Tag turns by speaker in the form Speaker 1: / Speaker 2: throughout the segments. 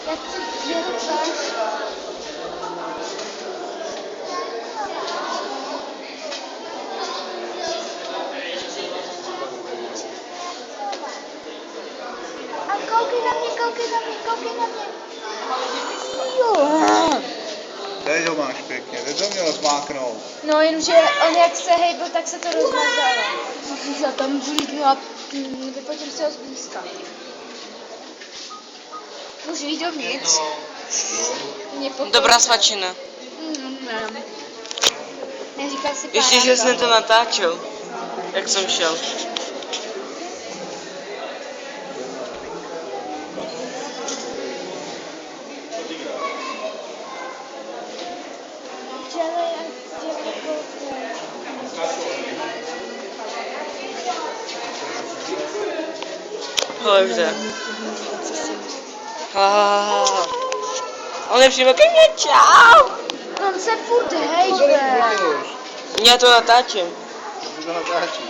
Speaker 1: Jak ty děláš? A koukej na mě, koukej na mě, koukej na mě. Jo.
Speaker 2: Teď ho máš pěkně, teď to měl zmáknout.
Speaker 1: No jenže on jak se hejbil, tak se to rozmazalo. Za tam vlídnu a vypotím se ho zblízka. Můžu jít dovnitř?
Speaker 3: Dobrá svačina.
Speaker 1: Neříkal si
Speaker 3: Ještě, že jsem to natáčel, jak jsem šel. Hele, už jde. On je přímo ke mně, čau!
Speaker 1: On se furt hejbe.
Speaker 3: Já to natáčím.
Speaker 2: Ty to natáčíš.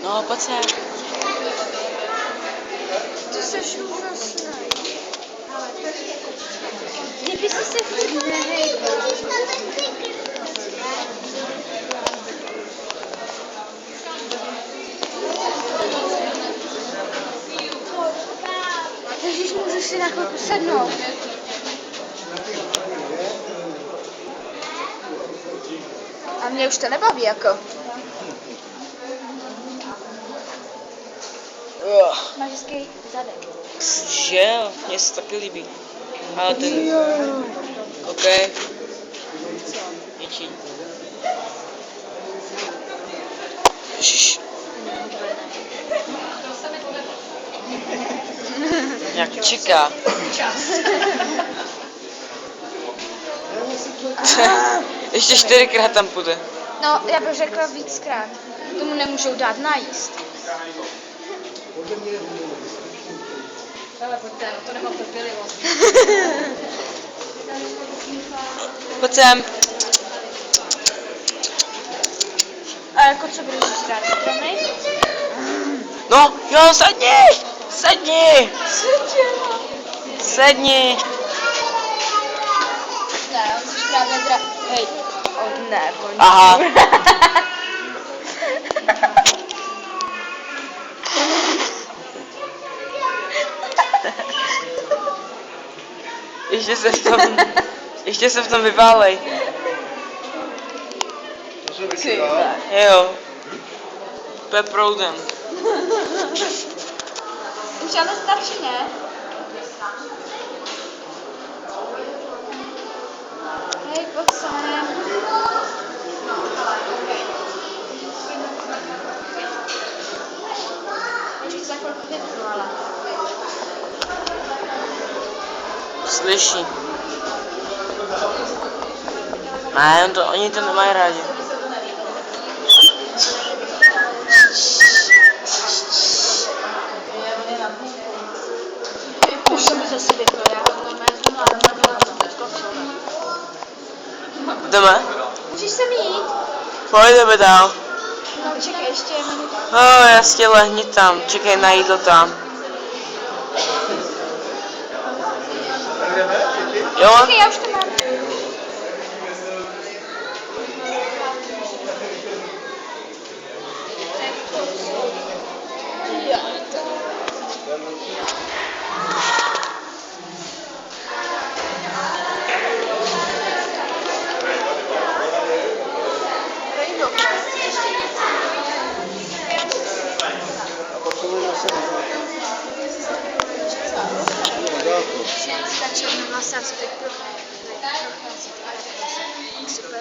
Speaker 3: No, pojď sem.
Speaker 1: Ty jsi úžasný. Kdyby jsi se furt nehejbal. Ježíš, můžu si na chvilku sednout. A mě už to nebaví jako. Máš hezký zadek.
Speaker 3: Že jo, mně se taky líbí. Ale ten... OK. Něčí. Ježiš. Jak čeká. Ještě 4krát tam půjde.
Speaker 1: No, já bych řekla víckrát. Tomu nemůžou dát najíst. Ale pojďte, to nemám trpělivost.
Speaker 3: Pojď sem.
Speaker 1: A jako co budeš rád? Stromy?
Speaker 3: No, jo, sedni! Sedni! Sedni!
Speaker 1: Ne, on si právě Hej, on ne, on
Speaker 3: Aha. Ještě se v tom vyválej.
Speaker 2: To se vyčíval.
Speaker 3: Jo. To je proudem.
Speaker 1: Už ale stačí, ne? Hej, pojď sem. Ještě za chvilku vypnu, ale.
Speaker 3: Slyší. Ne, oni to nemají rádi.
Speaker 1: Už jsem mi zase vypnu, já
Speaker 3: Jdeme?
Speaker 1: Můžeš sem jít?
Speaker 3: Pojdeme dál.
Speaker 1: No čekaj, ještě je minutu.
Speaker 3: Jasně, lehni tam. Čekej na jídlo tam. Jo?
Speaker 1: Čekaj, já už to mám. Stačilo na vlasy a co teď prochází. Super,